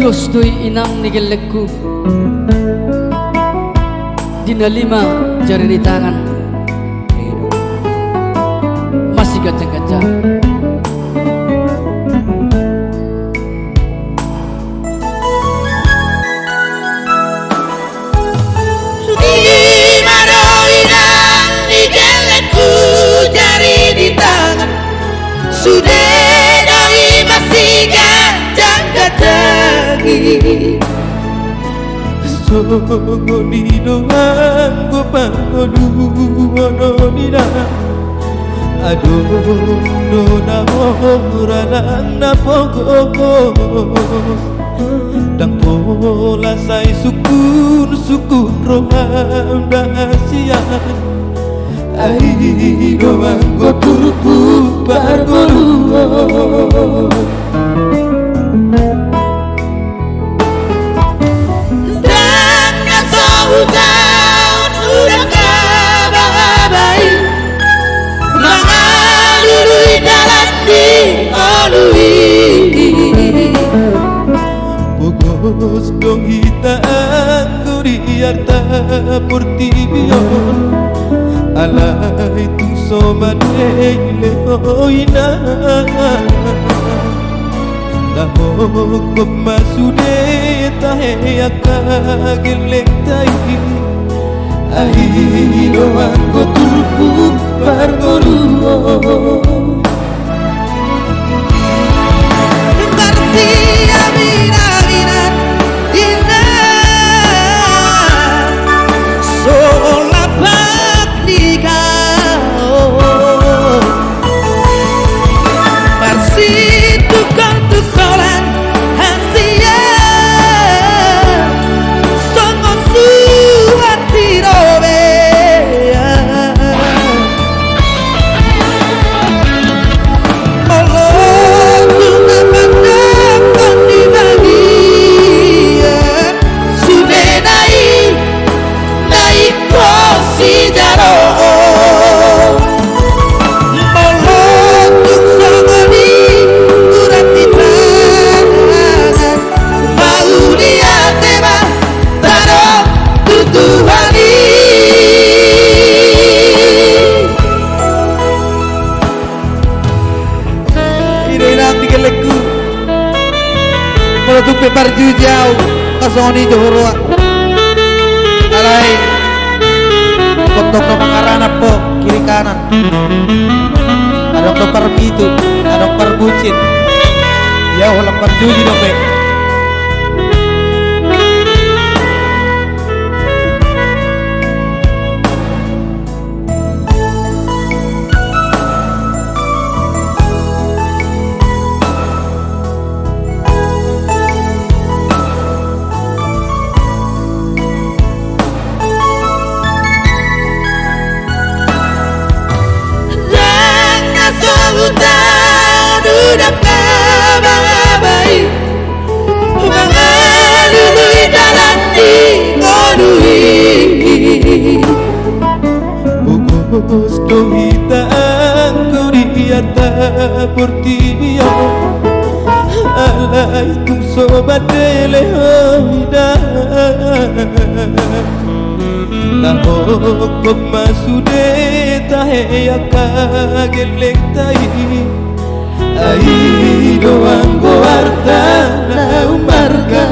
Gustoi inang nigelekku dina 5 jari di tangan masih gajah-gajah. Dimana inang nigelekku jari di tangan sudah dari masih gajah-gajah. Songo di doang go pangolu ono nida aduh nona orang na pogo dang pola sai sukun roham dahasian ai doang go turpu pangolu. Tahun udah kabai mengalui jalan di olui Pogos dong hitaan guriarta portibion alay tung soman lehoina dahok pemasude tahe akagelek tai ai doang go turpu pargolu Marti amina ina sola praktika Marsi tukang-tukolan hasia songo suati robe Allah tunang dibagi sudah naik kosi jaro Untuk pepar jauh kasoni johoro alai kotok no mangarana po kiri kanan ada per itu ada per bucin ya ulang per juji dope udah kabai mengalui jalan di olui Pogos dong hitaan guriarta portibion alay tung sobat lehoina dahok pemasude tahe akagelek tai ai doang go arta na umarga